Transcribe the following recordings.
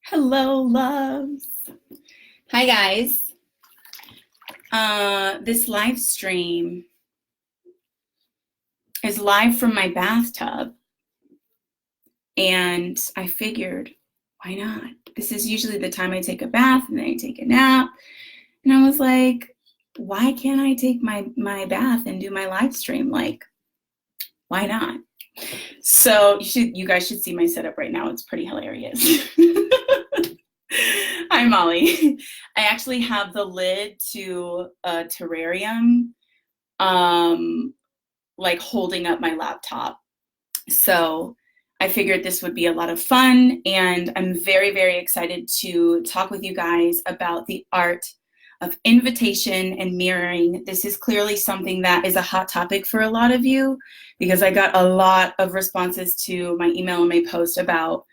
Hello, loves. Hi, guys. This live stream is live from my bathtub, and I figured, why not? This is usually the time I take a bath and then I take a nap, and I was like, why can't I take my bath and do my live stream? Like, why not? So you guys should see my setup right now. It's pretty hilarious. Hi, Molly. I actually have the lid to a terrarium, like holding up my laptop. So I figured this would be a lot of fun, and I'm very, very excited to talk with you guys about the art of invitation and mirroring. This is clearly something that is a hot topic for a lot of you because I got a lot of responses to my email and my post about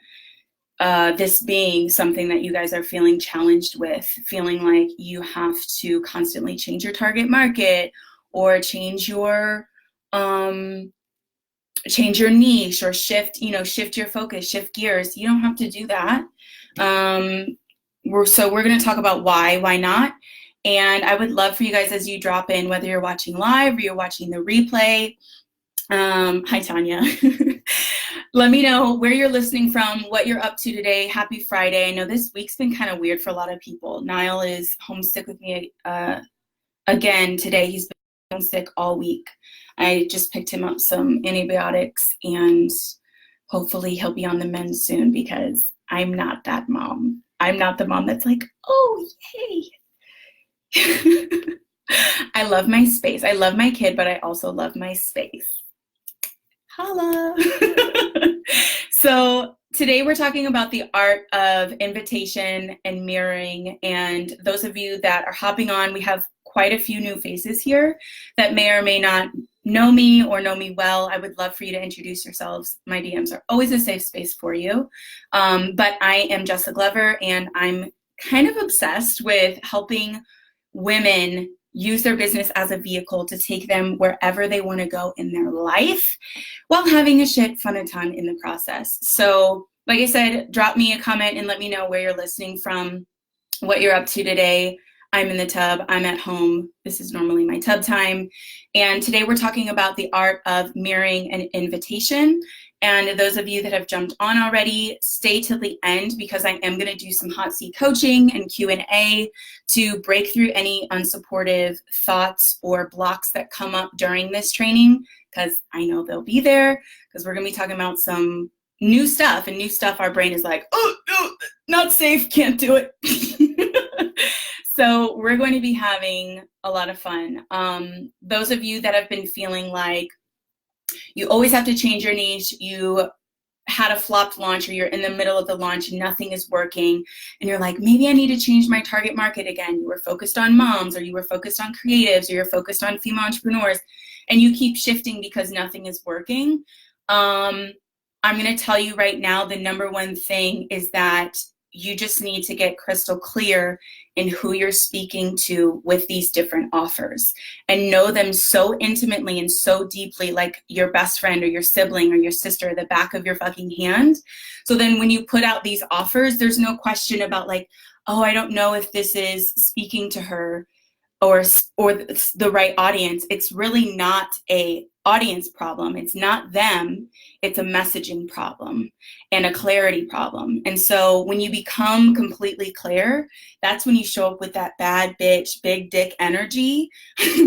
this being something that you guys are feeling challenged with, feeling like you have to constantly change your target market or change your niche or shift your focus, shift gears. You don't have to do that. We're going to talk about why not. And I would love for you guys, as you drop in, whether you're watching live or you're watching the replay. Hi, Tanya. Let me know where you're listening from, what you're up to today. Happy Friday. I know this week's been kind of weird for a lot of people. Niall is homesick with me again today. He's been homesick all week. I just picked him up some antibiotics, and hopefully he'll be on the mend soon because I'm not that mom. I'm not the mom that's like, oh, yay. I love my space. I love my kid, but I also love my space. Holla. So today we're talking about the art of invitation and mirroring. And those of you that are hopping on, we have quite a few new faces here that may or may not know me or know me well. I would love for you to introduce yourselves. My DMs are always a safe space for you. But I am Jessica Glover, and I'm kind of obsessed with helping women use their business as a vehicle to take them wherever they want to go in their life while having a shit fun a ton in the process. So like I said, drop me a comment and let me know where you're listening from, what you're up to today. I'm in the tub. I'm at home. This is normally my tub time. And today we're talking about the art of mirroring an invitation. And those of you that have jumped on already, stay till the end because I am going to do some hot seat coaching and Q&A to break through any unsupportive thoughts or blocks that come up during this training, because I know they'll be there, because we're going to be talking about some new stuff, and new stuff our brain is like, oh, no, not safe, can't do it. So we're going to be having a lot of fun. Those of you that have been feeling like you always have to change your niche, you had a flopped launch or you're in the middle of the launch, nothing is working, and you're like, maybe I need to change my target market again. You were focused on moms, or you were focused on creatives, or you're focused on female entrepreneurs, and you keep shifting because nothing is working. I'm going to tell you right now, the number one thing is that you just need to get crystal clear in who you're speaking to with these different offers, and know them so intimately and so deeply, like your best friend or your sibling or your sister, the back of your fucking hand. So then when you put out these offers, there's no question about like, oh, I don't know if this is speaking to her or the right audience. It's really not a audience problem. It's not them. It's a messaging problem and a clarity problem. And so when you become completely clear, that's when you show up with that bad bitch, big dick energy,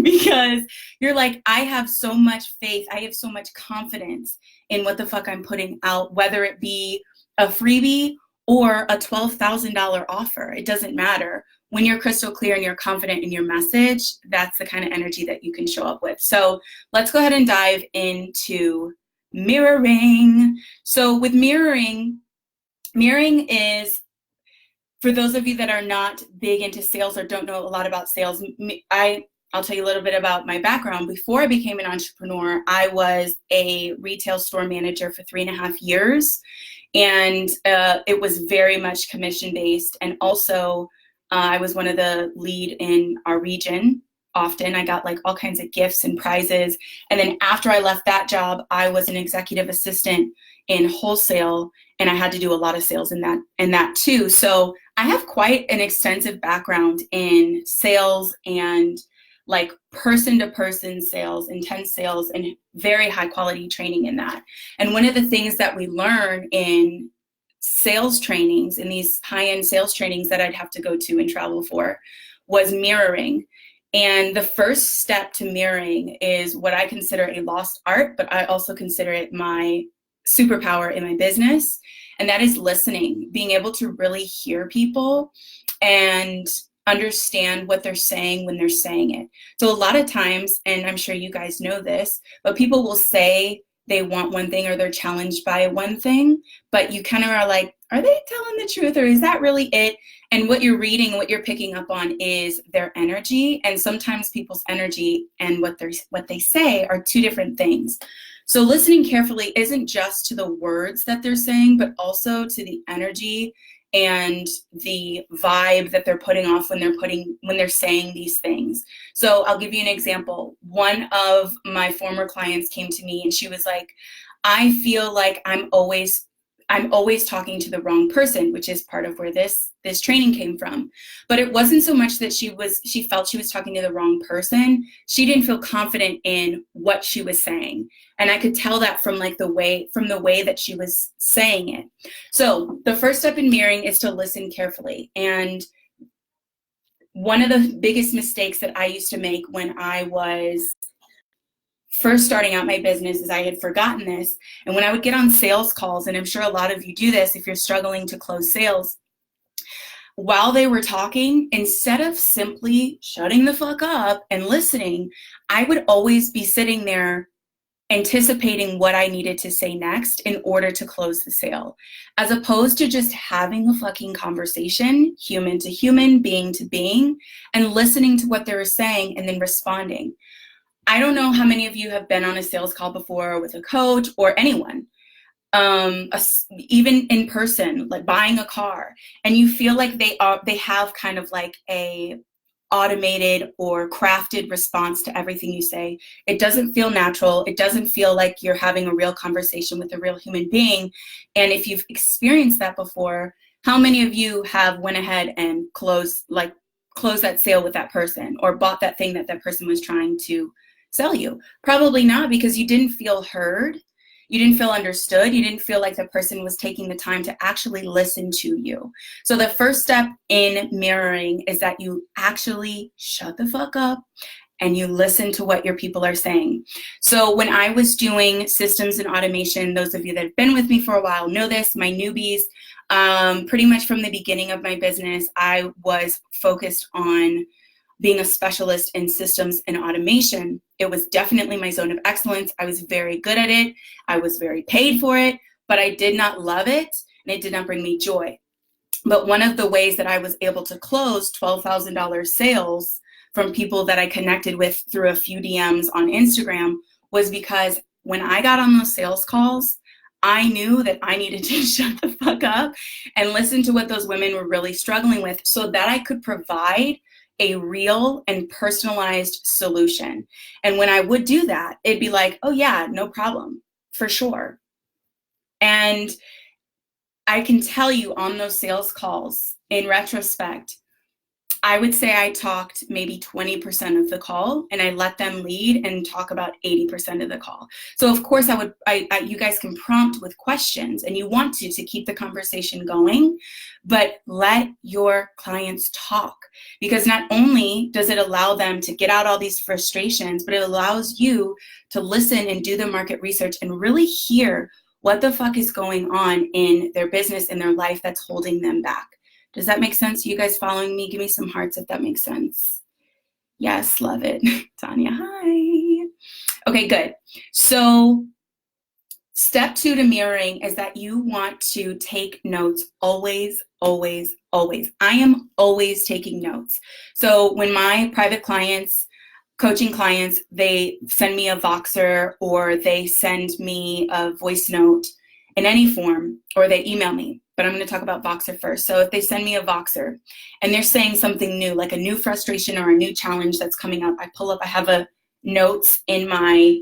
because you're like, I have so much faith. I have so much confidence in what the fuck I'm putting out, whether it be a freebie or a $12,000 offer. It doesn't matter. When you're crystal clear and you're confident in your message, that's the kind of energy that you can show up with. So let's go ahead and dive into mirroring. So with mirroring is, for those of you that are not big into sales or don't know a lot about sales, I'll tell you a little bit about my background. Before I became an entrepreneur, I was a retail store manager for 3.5 years. And it was very much commission-based. And also, I was one of the lead in our region. Often I got like all kinds of gifts and prizes. And then after I left that job, I was an executive assistant in wholesale, and I had to do a lot of sales in that too. So I have quite an extensive background in sales and like person-to-person sales, intense sales, and very high quality training in that. And one of the things that we learn in sales trainings, in these high-end sales trainings that I'd have to go to and travel for, was mirroring. And the first step to mirroring is what I consider a lost art, but I also consider it my superpower in my business. And that is listening, being able to really hear people and understand what they're saying when they're saying it. So a lot of times, and I'm sure you guys know this, but people will say they want one thing or they're challenged by one thing, but you kind of are like, are they telling the truth, or is that really it? And what you're reading, what you're picking up on is their energy. And sometimes people's energy and what they say are two different things. So listening carefully isn't just to the words that they're saying, but also to the energy and the vibe that they're putting off when they're saying these things. So I'll give you an example. One of my former clients came to me and she was like, I feel like I'm always talking to the wrong person, which is part of where this training came from. But it wasn't so much that she felt she was talking to the wrong person. She didn't feel confident in what she was saying. And I could tell that from the way that she was saying it. So the first step in mirroring is to listen carefully. And one of the biggest mistakes that I used to make when I was first starting out my business is I had forgotten this. And when I would get on sales calls, and I'm sure a lot of you do this if you're struggling to close sales, while they were talking, instead of simply shutting the fuck up and listening, I would always be sitting there anticipating what I needed to say next in order to close the sale, as opposed to just having a fucking conversation, human to human, being to being, and listening to what they were saying and then responding. I don't know how many of you have been on a sales call before with a coach or anyone, even in person, like buying a car, and you feel like they have kind of like a automated or crafted response to everything you say. It doesn't feel natural. It doesn't feel like you're having a real conversation with a real human being. And if you've experienced that before, how many of you have went ahead and closed that sale with that person, or bought that thing that person was trying to sell you? Probably not, because you didn't feel heard. You didn't feel understood. You didn't feel like the person was taking the time to actually listen to you. So the first step in mirroring is that you actually shut the fuck up and you listen to what your people are saying. So when I was doing systems and automation, those of you that have been with me for a while know this, my newbies, pretty much from the beginning of my business, I was focused on being a specialist in systems and automation. It was definitely my zone of excellence. I was very good at it. I was very paid for it, but I did not love it, and it did not bring me joy. But one of the ways that I was able to close $12,000 sales from people that I connected with through a few DMs on Instagram was because when I got on those sales calls, I knew that I needed to shut the fuck up and listen to what those women were really struggling with so that I could provide a real and personalized solution. And when I would do that, it'd be like, oh yeah, no problem, for sure. And I can tell you on those sales calls, in retrospect, I would say I talked maybe 20% of the call, and I let them lead and talk about 80% of the call. So of course you guys can prompt with questions, and you want to keep the conversation going, but let your clients talk, because not only does it allow them to get out all these frustrations, but it allows you to listen and do the market research and really hear what the fuck is going on in their business, in their life, that's holding them back. Does that make sense? You guys following me? Give me some hearts if that makes sense. Yes, love it. Tanya, hi. Okay, good. So step 2 to mirroring is that you want to take notes always, always, always. I am always taking notes. So when my private clients, coaching clients, they send me a Voxer, or they send me a voice note in any form, or they email me, but I'm going to talk about Voxer first. So if they send me a Voxer and they're saying something new, like a new frustration or a new challenge that's coming up, I have a notes in my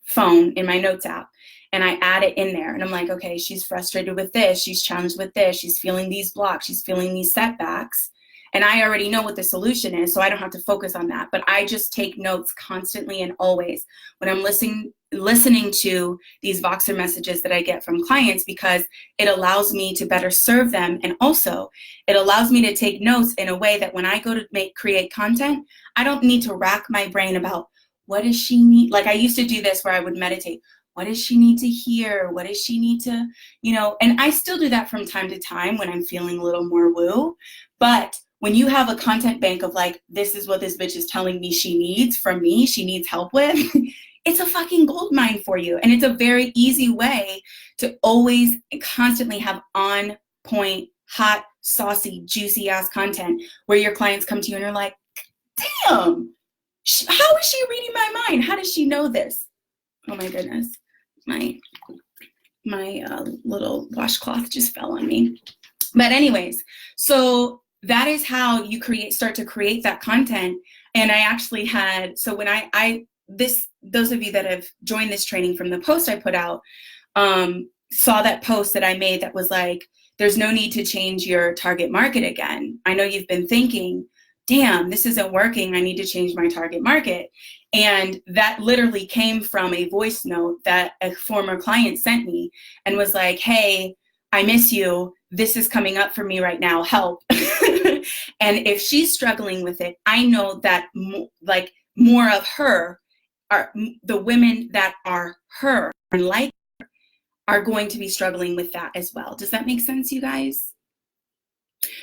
phone, in my notes app. and I add it in there. And I'm like, okay, she's frustrated with this. She's challenged with this. She's feeling these blocks. She's feeling these setbacks. And I already know what the solution is, so I don't have to focus on that. But I just take notes constantly and always when I'm listening to these Voxer messages that I get from clients, because it allows me to better serve them. And also it allows me to take notes in a way that when I go to create content, I don't need to rack my brain about what does she need. Like I used to do this where I would meditate. What does she need to hear? What does she need to, and I still do that from time to time when I'm feeling a little more woo. But when you have a content bank of like, this is what this bitch is telling me she needs from me, she needs help with, it's a fucking gold mine for you. And it's a very easy way to always constantly have on point, hot, saucy, juicy ass content where your clients come to you and are like, damn, how is she reading my mind? How does she know this? Oh my goodness. My little washcloth just fell on me. But anyways, so that is how you start to create that content. And I actually had, so when those of you that have joined this training from the post I put out, saw that post that I made that was like, there's no need to change your target market again. I know you've been thinking, damn, this isn't working. I need to change my target market. And that literally came from a voice note that a former client sent me and was like, hey, I miss you. This is coming up for me right now. Help. And if she's struggling with it, I know that more of her are the women that are her and like her are going to be struggling with that as well. Does that make sense, you guys?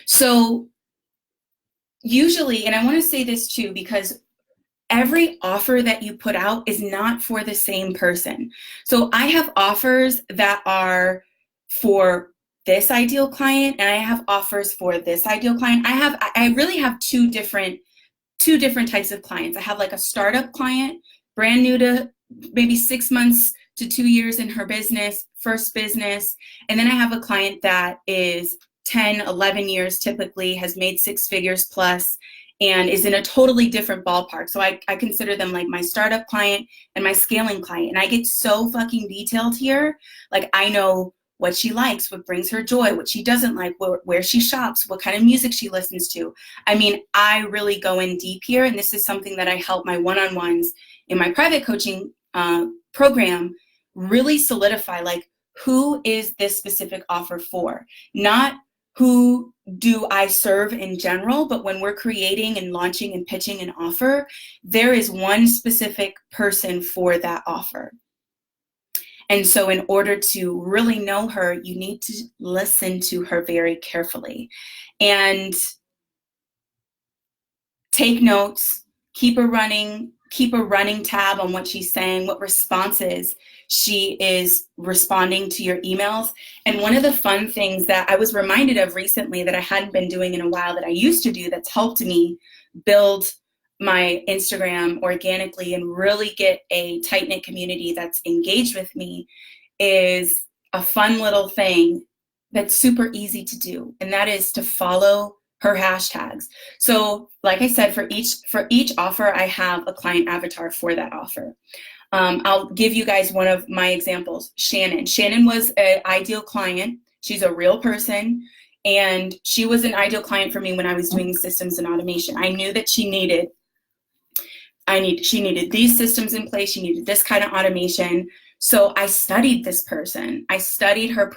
So usually, and I want to say this too, because every offer that you put out is not for the same person. So I have offers that are for this ideal client, and I have offers for this ideal client. I really have two different types of clients. I have like a startup client, brand new to maybe 6 months to 2 years in her business, first business. And then I have a client that is 10, 11 years typically, has made 6 figures plus, and is in a totally different ballpark. So I consider them like my startup client and my scaling client. And I get so fucking detailed here. Like I know what she likes, what brings her joy, what she doesn't like, where she shops, what kind of music she listens to. I mean, I really go in deep here. And this is something that I help my one-on-ones in my private coaching program really solidify, like, who is this specific offer for? Not who do I serve in general, but when we're creating and launching and pitching an offer, there is one specific person for that offer. And so in order to really know her, you need to listen to her very carefully and take notes, keep a running tab on what she's saying, what responses she is responding to your emails. And one of the fun things that I was reminded of recently that I hadn't been doing in a while that I used to do that's helped me build my Instagram organically and really get a tight-knit community that's engaged with me is a fun little thing that's super easy to do. And that is to follow her hashtags. So like I said, for each offer, I have a client avatar for that offer. I'll give you guys one of my examples. Shannon. Shannon was an ideal client. She's a real person. And she was an ideal client for me when I was doing systems and automation. I knew that she needed these systems in place. She needed this kind of automation. So I studied this person. I studied her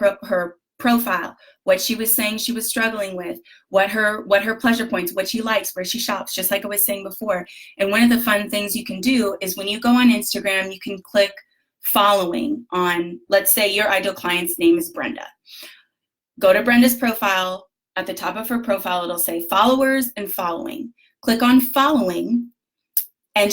profile, what she was saying she was struggling with, what her pleasure points, what she likes, where she shops, just like I was saying before. And one of the fun things you can do is when you go on Instagram, you can click following on, let's say your ideal client's name is Brenda. Go to Brenda's profile. At the top of her profile, it'll say followers and following. Click on following. And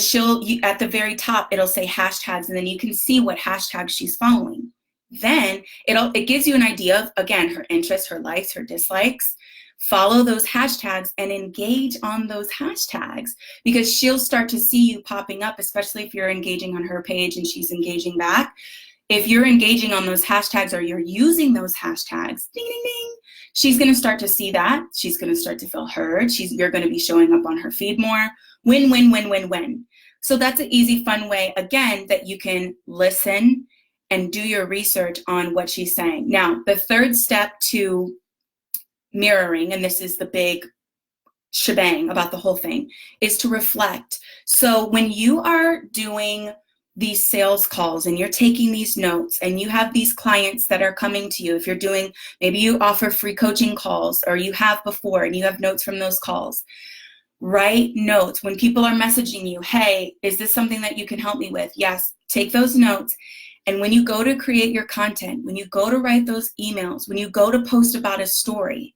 at the very top, it'll say hashtags, and then you can see what hashtags she's following. Then it gives you an idea of, again, her interests, her likes, her dislikes. Follow those hashtags and engage on those hashtags, because she'll start to see you popping up, especially if you're engaging on her page and she's engaging back. If you're engaging on those hashtags or you're using those hashtags, ding, ding, ding, she's going to start to see that. She's going to start to feel heard. You're going to be showing up on her feed more. Win, win, win, win, win. So that's an easy, fun way, again, that you can listen and do your research on what she's saying. Now, the third step to mirroring, and this is the big shebang about the whole thing, is to reflect. So when you are doing these sales calls and you're taking these notes and you have these clients that are coming to you, if you're doing, maybe you offer free coaching calls or you have before and you have notes from those calls, write notes. When people are messaging you, hey, is this something that you can help me with? Yes, take those notes. And when you go to create your content, when you go to write those emails, when you go to post about a story,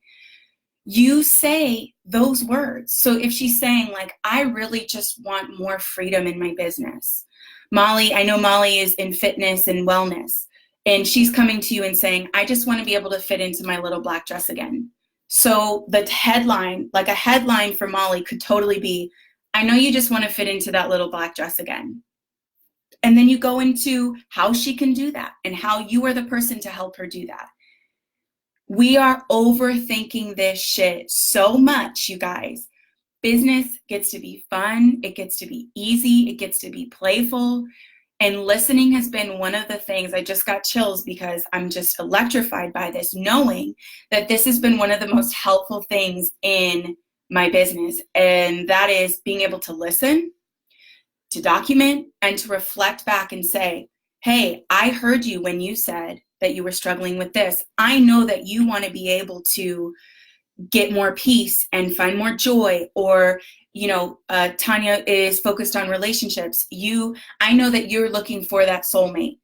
you say those words. So if she's saying like, I really just want more freedom in my business. Molly, I know Molly is in fitness and wellness, and she's coming to you and saying, I just want to be able to fit into my little black dress again. So the headline, like a headline for Molly could totally be, I know you just want to fit into that little black dress again. And then you go into how she can do that and how you are the person to help her do that. We are overthinking this shit so much, you guys. Business gets to be fun. It gets to be easy. It gets to be playful. And listening has been one of the things, I just got chills because I'm just electrified by this, knowing that this has been one of the most helpful things in my business. And that is being able to listen, to document, and to reflect back and say, hey, I heard you when you said that you were struggling with this. I know that you want to be able to get more peace and find more joy, or Tanya is focused on relationships. I know that you're looking for that soulmate.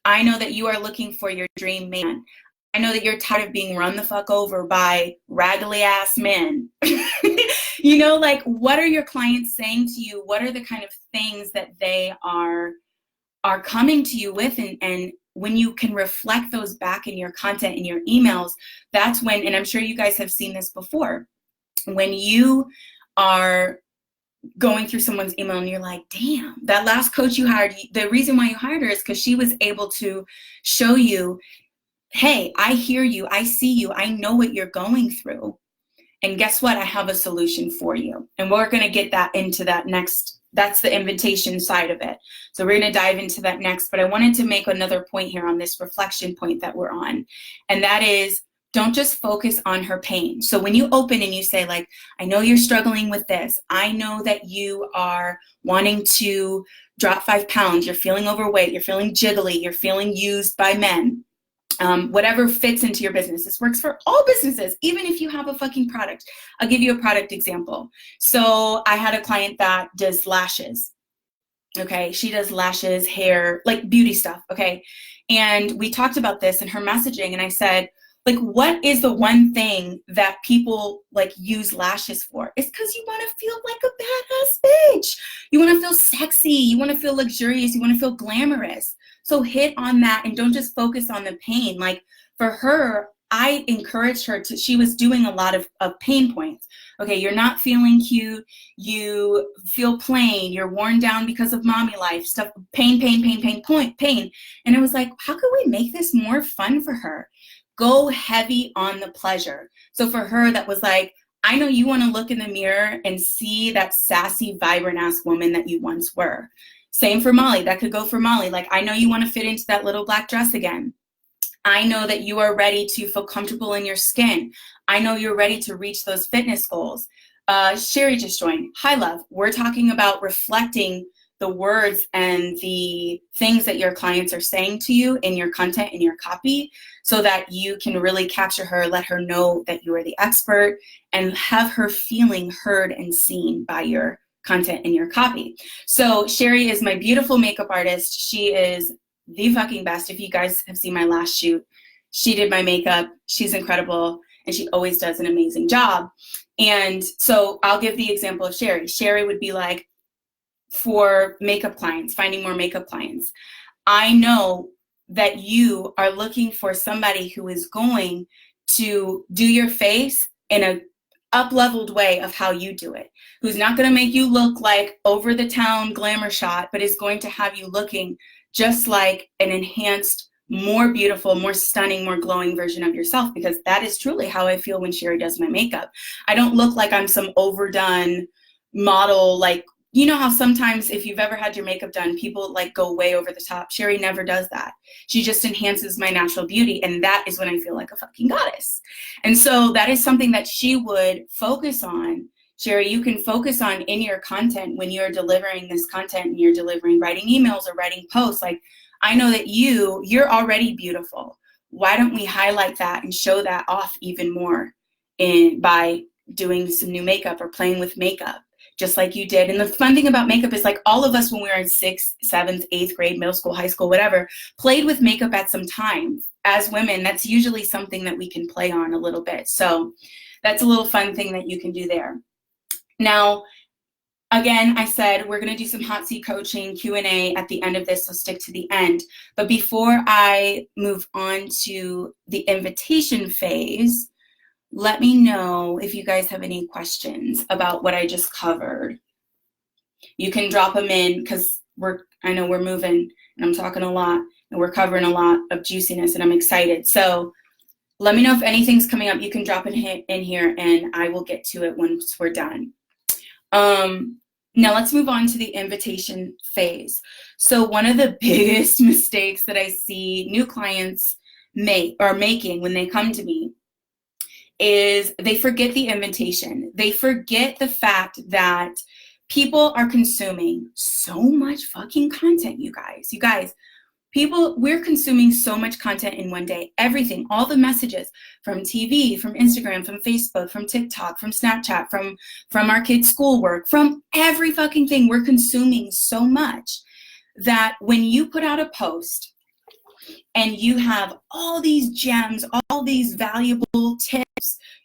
I know that you are looking for your dream man. I know that you're tired of being run the fuck over by raggedy ass men. Like, what are your clients saying to you? What are the kind of things that they are coming to you with? And when you can reflect those back in your content, in your emails, that's when, and I'm sure you guys have seen this before, when you are going through someone's email and you're like, damn, that last coach you hired, the reason why you hired her is because she was able to show you, hey, I hear you, I see you, I know what you're going through. And guess what? I have a solution for you. And we're going to get that into that next. That's the invitation side of it. So we're going to dive into that next. But I wanted to make another point here on this reflection point that we're on. And that is, don't just focus on her pain. So when you open and you say, like, I know you're struggling with this. I know that you are wanting to drop 5 pounds. You're feeling overweight. You're feeling jiggly. You're feeling used by men. Whatever fits into your business. This works for all businesses, even if you have a fucking product. I'll give you a product example. So I had a client that does lashes. Okay. She does lashes, hair, like beauty stuff. Okay. And we talked about this in her messaging. And I said, like, what is the one thing that people like use lashes for? It's because you want to feel like a badass bitch. You want to feel sexy. You want to feel luxurious. You want to feel glamorous. So hit on that and don't just focus on the pain. Like for her, I encouraged her to, she was doing a lot of pain points. Okay, you're not feeling cute. You feel plain. You're worn down because of mommy life stuff. Pain. And I was like, how could we make this more fun for her? Go heavy on the pleasure. So for her, that was like, I know you want to look in the mirror and see that sassy, vibrant ass woman that you once were. Same for Molly. That could go for Molly. Like, I know you want to fit into that little black dress again. I know that you are ready to feel comfortable in your skin. I know you're ready to reach those fitness goals. Sherry just joined. Hi, love. We're talking about reflecting the words and the things that your clients are saying to you in your content, in your copy, so that you can really capture her, let her know that you are the expert, and have her feeling heard and seen by your content in your copy. So Sherry is my beautiful makeup artist. She is the fucking best. If you guys have seen my last shoot, she did my makeup. She's incredible. And she always does an amazing job. And so I'll give the example of Sherry. Sherry would be like, for makeup clients, finding more makeup clients, I know that you are looking for somebody who is going to do your face in a up-leveled way of how you do it, who's not going to make you look like over-the-town glamour shot, but is going to have you looking just like an enhanced, more beautiful, more stunning, more glowing version of yourself, because that is truly how I feel when Sherry does my makeup. I don't look like I'm some overdone model, like you know how sometimes if you've ever had your makeup done, people like go way over the top. Sherry never does that. She just enhances my natural beauty. And that is when I feel like a fucking goddess. And so that is something that she would focus on. Sherry, you can focus on in your content when you're delivering this content and you're delivering, writing emails or writing posts. Like, I know that you're already beautiful. Why don't we highlight that and show that off even more by doing some new makeup or playing with makeup? Just like you did. And the fun thing about makeup is like all of us when we were in 6th, 7th, 8th grade, middle school, high school, whatever, played with makeup at some time. As women, that's usually something that we can play on a little bit. So that's a little fun thing that you can do there. Now, again, I said we're going to do some hot seat coaching Q&A at the end of this, so stick to the end. But before I move on to the invitation phase, let me know if you guys have any questions about what I just covered. You can drop them in because I know we're moving and I'm talking a lot and we're covering a lot of juiciness and I'm excited. So let me know if anything's coming up. You can drop it in here and I will get to it once we're done. Now let's move on to the invitation phase. So one of the biggest mistakes that I see new clients making when they come to me is they forget the invitation. They forget the fact that people are consuming so much fucking content, you guys. You guys, we're consuming so much content in one day. Everything, all the messages from TV, from Instagram, from Facebook, from TikTok, from Snapchat, from our kids' schoolwork, from every fucking thing. We're consuming so much that when you put out a post and you have all these gems, all these valuable tips,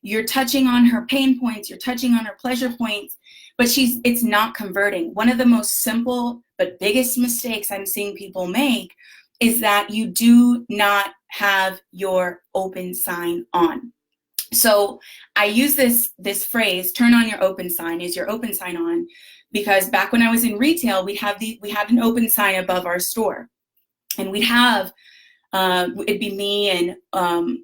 you're touching on her pain points, you're touching on her pleasure points, but it's not converting. One of the most simple but biggest mistakes I'm seeing people make is that you do not have your open sign on. So I use this phrase, turn on your open sign. Is your open sign on? Because back when I was in retail, we had an open sign above our store, and we'd have it'd be me and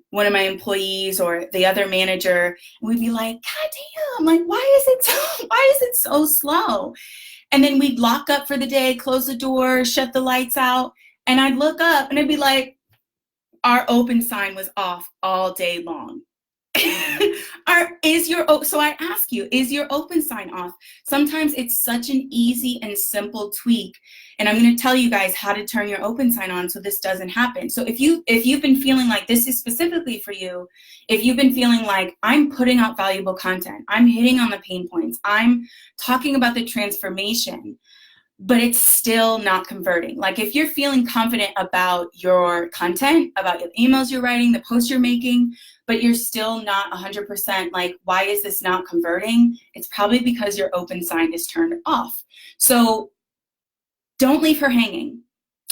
one of my employees or the other manager, and we'd be like, God damn, like why is it so slow? And then we'd lock up for the day, close the door, shut the lights out, and I'd look up and it'd be like our open sign was off all day long. So I ask you, is your open sign off? Sometimes it's such an easy and simple tweak, and I'm going to tell you guys how to turn your open sign on so this doesn't happen. So if you've been feeling like this is specifically for you, if you've been feeling like I'm putting out valuable content, I'm hitting on the pain points, I'm talking about the transformation, but it's still not converting. Like if you're feeling confident about your content, about the emails you're writing, the posts you're making, but you're still not 100% like, why is this not converting? It's probably because your open sign is turned off. So don't leave her hanging.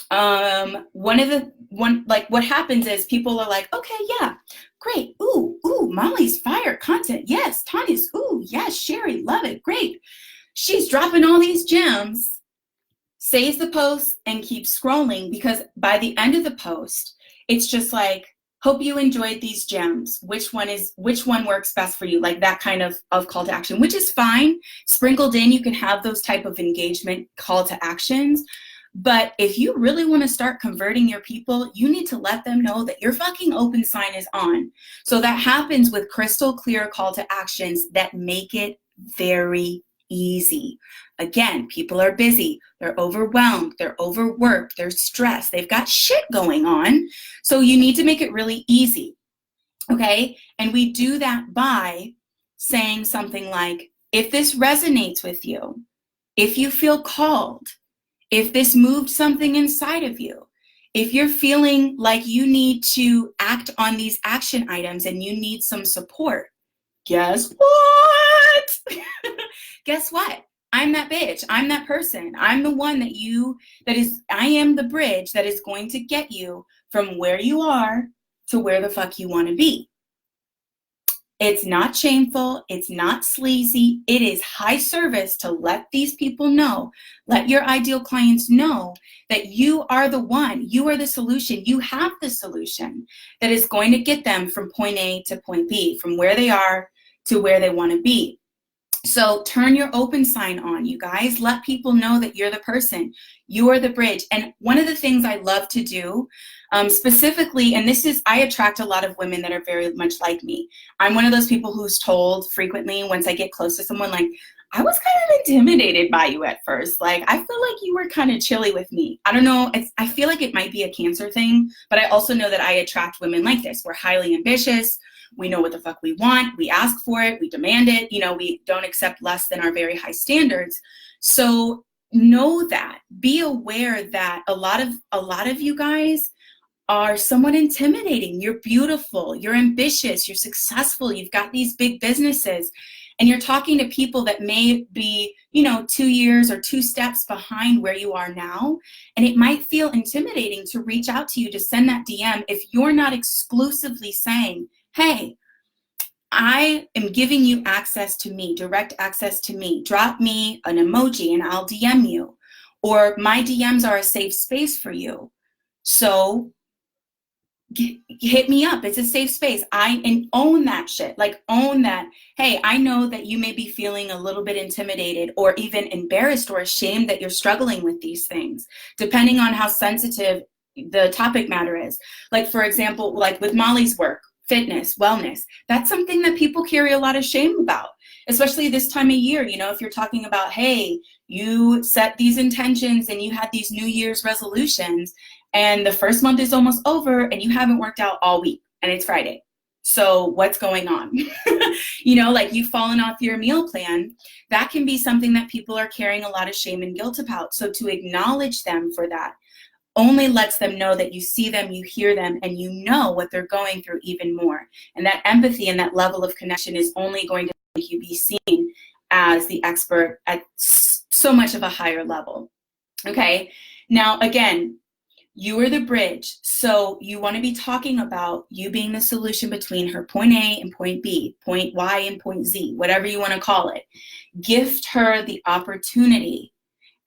What happens is people are like, okay, yeah, great. Ooh, Molly's fire content. Yes, Tanya's, ooh, yes, Sherry, love it, great. She's dropping all these gems. Saves the post and keeps scrolling, because by the end of the post, it's just like, hope you enjoyed these gems. Which one works best for you? Like that kind of call to action, which is fine. Sprinkled in, you can have those type of engagement call to actions. But if you really want to start converting your people, you need to let them know that your fucking open sign is on. So that happens with crystal clear call to actions that make it very easy. Again, people are busy, they're overwhelmed, they're overworked, they're stressed, they've got shit going on. So you need to make it really easy, okay? And we do that by saying something like, if this resonates with you, if you feel called, if this moved something inside of you, if you're feeling like you need to act on these action items and you need some support, guess what? Guess what? I'm that bitch. I'm that person. I'm the one I am the bridge that is going to get you from where you are to where the fuck you want to be. It's not shameful. It's not sleazy. It is high service to let these people know, let your ideal clients know that you are the one, you are the solution. You have the solution that is going to get them from point A to point B, from where they are to where they want to be. So turn your open sign on, you guys. Let people know that you're the person. You are the bridge. And one of the things I love to do, specifically, and this is, I attract a lot of women that are very much like me. I'm one of those people who's told frequently once I get close to someone, like, I was kind of intimidated by you at first. Like, I feel like you were kind of chilly with me. I don't know. I feel like it might be a Cancer thing, but I also know that I attract women like this. We're highly ambitious. We know what the fuck we want. We ask for it. We demand it. You know, we don't accept less than our very high standards. So know that. Be aware that a lot of you guys are somewhat intimidating. You're beautiful. You're ambitious. You're successful. You've got these big businesses. And you're talking to people that may be, you know, 2 years or 2 steps behind where you are now. And it might feel intimidating to reach out to you, to send that DM if you're not exclusively saying, hey, I am giving you access to me, direct access to me. Drop me an emoji and I'll DM you. Or my DMs are a safe space for you. So hit me up. It's a safe space. And own that shit. Like, own that. Hey, I know that you may be feeling a little bit intimidated or even embarrassed or ashamed that you're struggling with these things, depending on how sensitive the topic matter is. Like, for example, like with Molly's work, fitness, wellness, that's something that people carry a lot of shame about, especially this time of year. You know, if you're talking about, hey, you set these intentions and you had these New Year's resolutions, and the first month is almost over and you haven't worked out all week and it's Friday. So what's going on? You know, like you've fallen off your meal plan. That can be something that people are carrying a lot of shame and guilt about. So to acknowledge them for that only lets them know that you see them, you hear them, and you know what they're going through even more. And that empathy and that level of connection is only going to make you be seen as the expert at so much of a higher level. Okay. Now, again, you are the bridge. So you want to be talking about you being the solution between her point A and point B, point Y and point Z, whatever you want to call it. Gift her the opportunity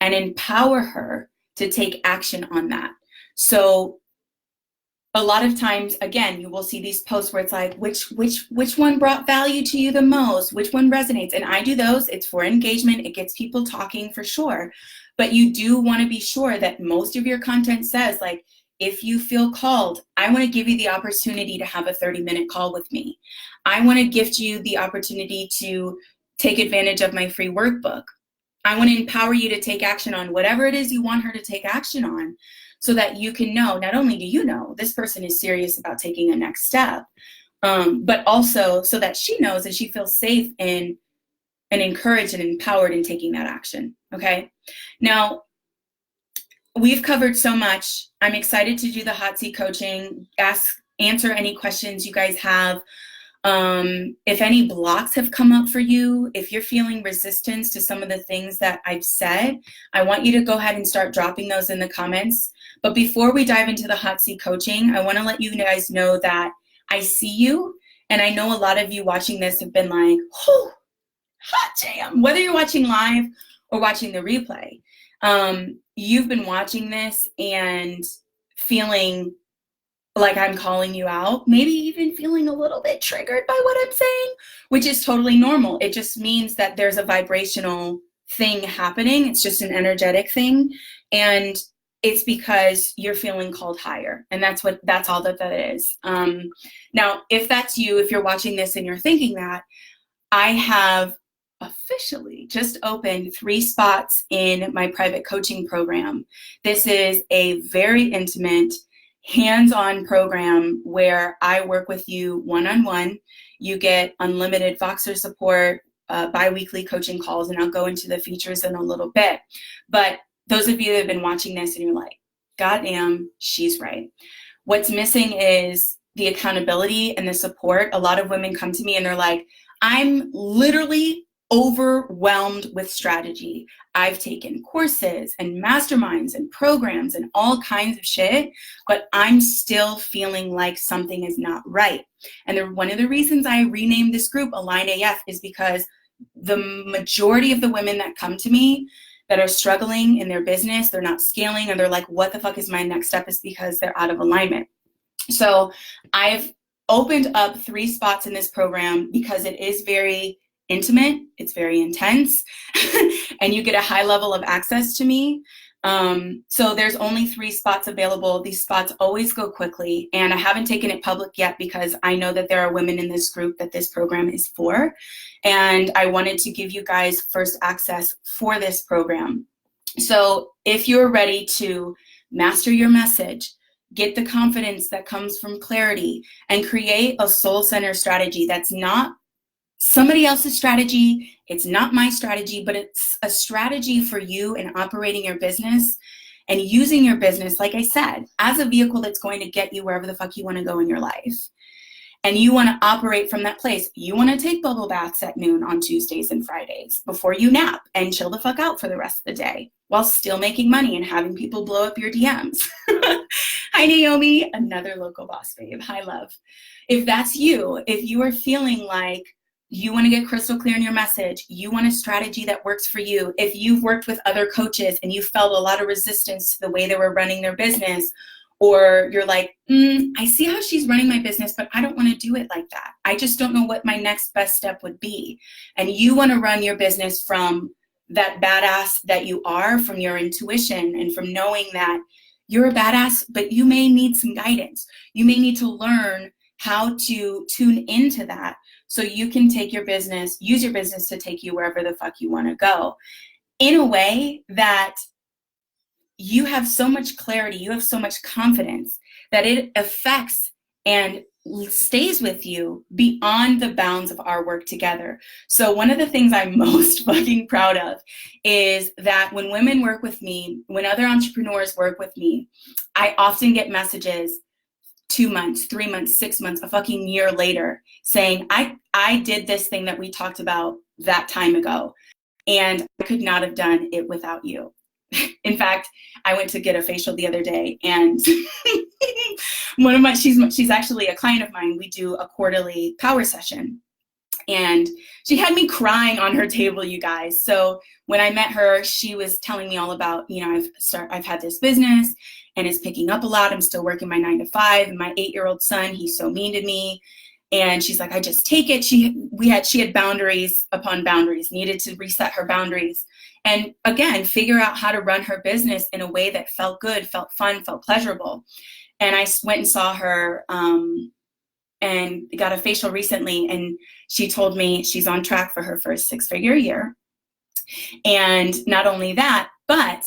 and empower her to take action on that. So a lot of times, again, you will see these posts where it's like, which one brought value to you the most? Which one resonates? And I do those. It's for engagement. It gets people talking for sure. But you do want to be sure that most of your content says, like, if you feel called, I want to give you the opportunity to have a 30-minute call with me. I want to gift you the opportunity to take advantage of my free workbook. I want to empower you to take action on whatever it is you want her to take action on, so that you can know, not only do you know this person is serious about taking a next step, but also so that she knows that she feels safe and encouraged and empowered in taking that action. Okay. Now, we've covered so much. I'm excited to do the hot seat coaching, answer any questions you guys have. If any blocks have come up for you, if you're feeling resistance to some of the things that I've said, I want you to go ahead and start dropping those in the comments. But before we dive into the hot seat coaching, I want to let you guys know that I see you. And I know a lot of you watching this have been like, oh, hot damn. Whether you're watching live or watching the replay, you've been watching this and feeling like I'm calling you out, maybe even feeling a little bit triggered by what I'm saying, which is totally normal. It just means that there's a vibrational thing happening. It's just an energetic thing. And it's because you're feeling called higher. And that's all that is. Now, if that's you, if you're watching this and you're thinking that, I have officially just opened 3 spots in my private coaching program. This is a very intimate, hands-on program where I work with you one-on-one. You get unlimited Voxer support, bi-weekly coaching calls, and I'll go into the features in a little bit. But those of you that have been watching this and you're like, God damn, she's right. What's missing is the accountability and the support. A lot of women come to me and they're like, I'm literally overwhelmed with strategy. I've taken courses and masterminds and programs and all kinds of shit, but I'm still feeling like something is not right. And one of the reasons I renamed this group Aligned AF is because the majority of the women that come to me that are struggling in their business, they're not scaling, and they're like, what the fuck is my next step, is because they're out of alignment. So I've opened up 3 spots in this program because it is very intimate, it's very intense, and you get a high level of access to me. So there's only 3 spots available. These spots always go quickly, and I haven't taken it public yet because I know that there are women in this group that this program is for, and I wanted to give you guys first access for this program. So if you're ready to master your message, get the confidence that comes from clarity, and create a soul-centered strategy that's not somebody else's strategy, it's not my strategy, but it's a strategy for you in operating your business and using your business, like I said, as a vehicle that's going to get you wherever the fuck you want to go in your life. And you want to operate from that place. You want to take bubble baths at noon on Tuesdays and Fridays before you nap and chill the fuck out for the rest of the day while still making money and having people blow up your DMs. Hi, Naomi, another local boss babe. Hi, love. If that's you, if you are feeling like you want to get crystal clear in your message, you want a strategy that works for you, if you've worked with other coaches and you felt a lot of resistance to the way they were running their business, or you're like, I see how she's running my business, but I don't want to do it like that. I just don't know what my next best step would be. And you want to run your business from that badass that you are, from your intuition and from knowing that you're a badass, but you may need some guidance. You may need to learn how to tune into that so you can take your business, use your business to take you wherever the fuck you want to go in a way that you have so much clarity, you have so much confidence that it affects and stays with you beyond the bounds of our work together. So one of the things I'm most fucking proud of is that when women work with me, when other entrepreneurs work with me, I often get messages 2 months, 3 months, 6 months, a fucking year later saying, I did this thing that we talked about that time ago, and I could not have done it without you. In fact, I went to get a facial the other day, and she's actually a client of mine. We do a quarterly power session, and she had me crying on her table, you guys. So when I met her, she was telling me all about, I've had this business and it's picking up a lot. I'm still working my 9 to 5, and my 8-year-old son, he's so mean to me. And she's like, I just take it. She had boundaries upon boundaries, needed to reset her boundaries. And again, figure out how to run her business in a way that felt good, felt fun, felt pleasurable. And I went and saw her and got a facial recently. And she told me she's on track for her first 6-figure year. And not only that, but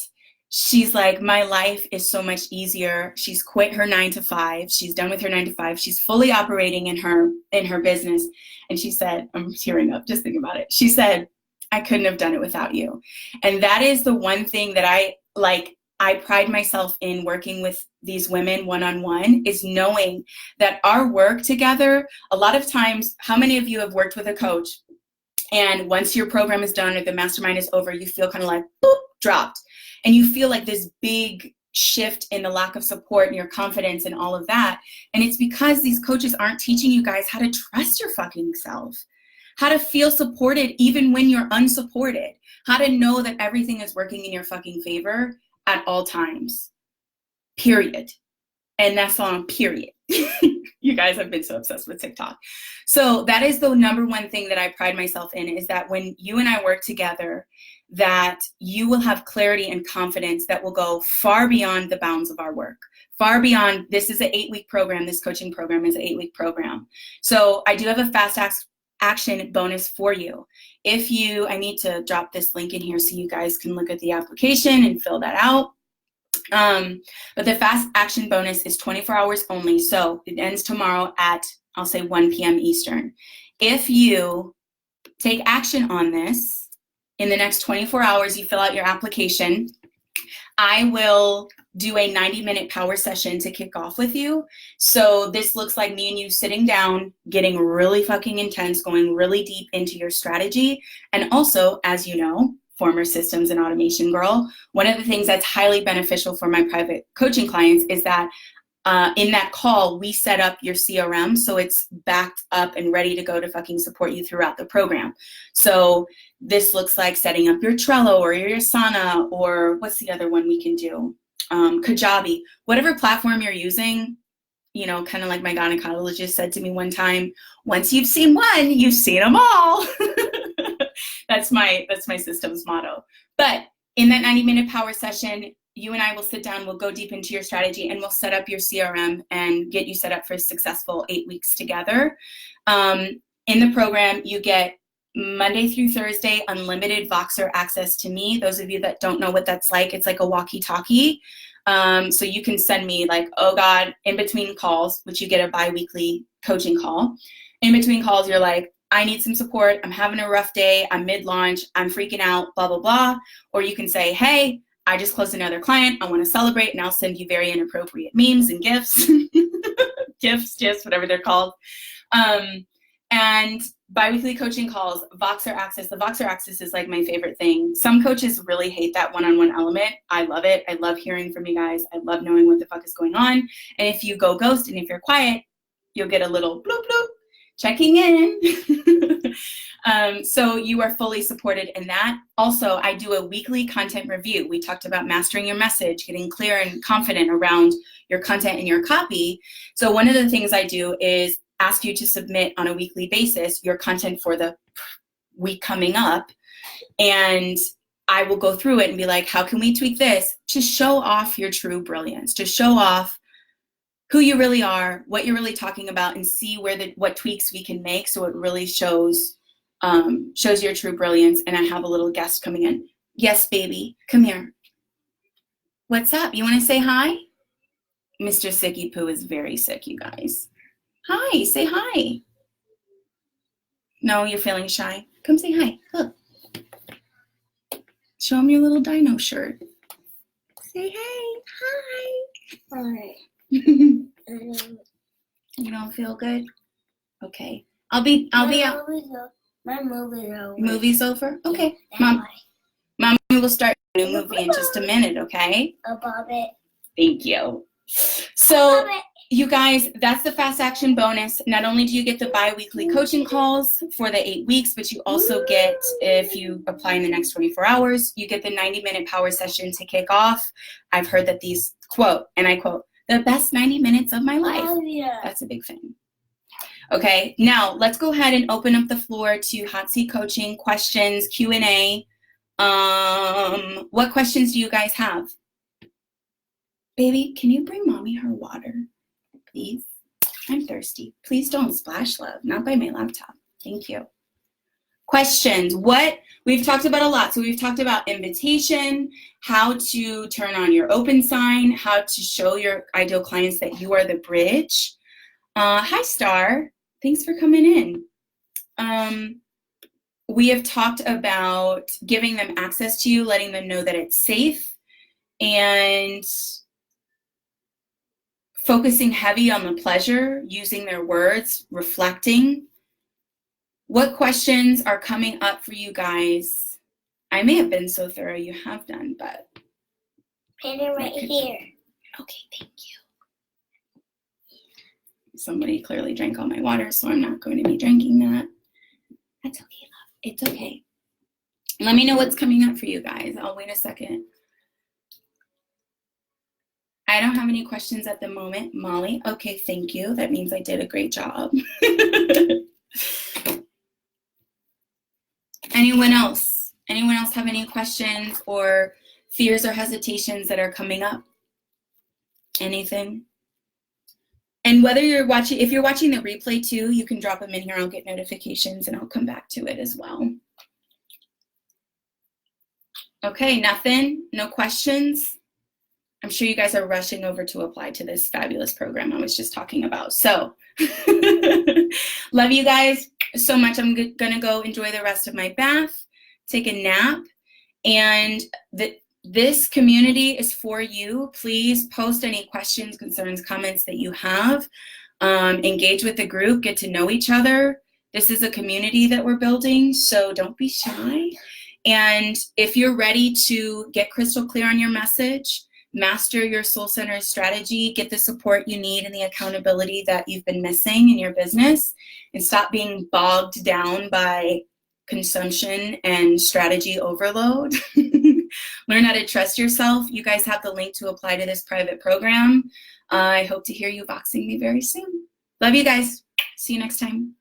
she's like, my life is so much easier. She's quit her 9 to 5. She's done with her 9 to 5. She's fully operating in her business. And she said, I'm tearing up just thinking about it. She said, I couldn't have done it without you. And that is the one thing that I pride myself in working with these women one-on-one, is knowing that our work together, a lot of times, how many of you have worked with a coach and once your program is done or the mastermind is over, you feel kind of like, boop, dropped. And you feel like this big shift in the lack of support and your confidence and all of that. And it's because these coaches aren't teaching you guys how to trust your fucking self, how to feel supported even when you're unsupported, how to know that everything is working in your fucking favor at all times, period. And that's on period. You guys have been so obsessed with TikTok. So that is the number one thing that I pride myself in, is that when you and I work together, that you will have clarity and confidence that will go far beyond the bounds of our work, far beyond, this is an 8-week program. This coaching program is an 8-week program. So I do have a fast action bonus for you. I need to drop this link in here so you guys can look at the application and fill that out. But the fast action bonus is 24 hours only. So it ends tomorrow at, I'll say 1 p.m. Eastern. If you take action on this in the next 24 hours, you fill out your application, I will do a 90-minute power session to kick off with you. So this looks like me and you sitting down, getting really fucking intense, going really deep into your strategy. And also, as you know, former systems and automation girl, one of the things that's highly beneficial for my private coaching clients is that in that call, we set up your CRM so it's backed up and ready to go to fucking support you throughout the program. So this looks like setting up your Trello or your Asana, or what's the other one we can do? Kajabi, whatever platform you're using, kind of like my gynecologist said to me one time, once you've seen one, you've seen them all. That's my systems motto. But in that 90-minute power session, you and I will sit down, we'll go deep into your strategy, and we'll set up your CRM and get you set up for a successful 8 weeks together. In the program, you get Monday through Thursday, unlimited Voxer access to me. Those of you that don't know what that's like, it's like a walkie-talkie. So you can send me like, oh God, in between calls, which you get a bi-weekly coaching call. In between calls, you're like, I need some support. I'm having a rough day. I'm mid-launch. I'm freaking out, blah, blah, blah. Or you can say, hey, I just closed another client. I want to celebrate, and I'll send you very inappropriate memes and gifts, gifs, whatever they're called. And biweekly coaching calls, Voxer access. The Voxer access is like my favorite thing. Some coaches really hate that one-on-one element. I love it. I love hearing from you guys. I love knowing what the fuck is going on. And if you go ghost and if you're quiet, you'll get a little bloop, bloop, checking in. So you are fully supported in that. Also, I do a weekly content review. We talked about mastering your message, getting clear and confident around your content and your copy. So one of the things I do is ask you to submit on a weekly basis your content for the week coming up. And I will go through it and be like, how can we tweak this to show off your true brilliance, to show off who you really are, what you're really talking about, and see what tweaks we can make so it really shows your true brilliance. And I have a little guest coming in. Yes, baby, come here. What's up? You want to say hi? Mr. Sicky Poo is very sick, you guys. Hi, say hi. No, you're feeling shy. Come say hi. Look. Show him your little dino shirt. Say hey. Hi. Hi. You don't feel good? Okay. I'll be out. My movie's over. Movie's over? Okay. Mommy will start a new movie in just a minute, okay? Above it. Thank you. So, you guys, that's the fast action bonus. Not only do you get the bi-weekly coaching calls for the 8 weeks, but you also get, if you apply in the next 24 hours, you get the 90-minute power session to kick off. I've heard that these, quote, and I quote, the best 90 minutes of my life. Oh, yeah. That's a big thing. Okay, now let's go ahead and open up the floor to hot seat coaching, questions, Q&A. What questions do you guys have? Baby, can you bring mommy her water, please? I'm thirsty. Please don't splash, love. Not by my laptop. Thank you. Questions. We've talked about a lot. So we've talked about invitation, how to turn on your open sign, how to show your ideal clients that you are the bridge. Hi, Star. Thanks for coming in. We have talked about giving them access to you, letting them know that it's safe, and focusing heavy on the pleasure, using their words, reflecting. What questions are coming up for you guys? I may have been so thorough, you have done, but. Put it right here. Okay, thank you. Somebody clearly drank all my water, so I'm not going to be drinking that. That's okay, love. It's okay. Let me know what's coming up for you guys. I'll wait a second. I don't have any questions at the moment. Molly, okay, thank you. That means I did a great job. Anyone else? Anyone else have any questions or fears or hesitations that are coming up? Anything? And whether you're watching, if you're watching the replay too, you can drop them in here. I'll get notifications and I'll come back to it as well. Okay, nothing? No questions? I'm sure you guys are rushing over to apply to this fabulous program I was just talking about. So, love you guys so much. I'm gonna go enjoy the rest of my bath, take a nap, and this community is for you. Please post any questions, concerns, comments that you have. Engage with the group, get to know each other. This is a community that we're building, so don't be shy. And if you're ready to get crystal clear on your message, master your soul-centered strategy, get the support you need and the accountability that you've been missing in your business, and stop being bogged down by consumption and strategy overload. Learn how to trust yourself. You guys have the link to apply to this private program. I hope to hear you voxing me very soon. Love you guys. See you next time.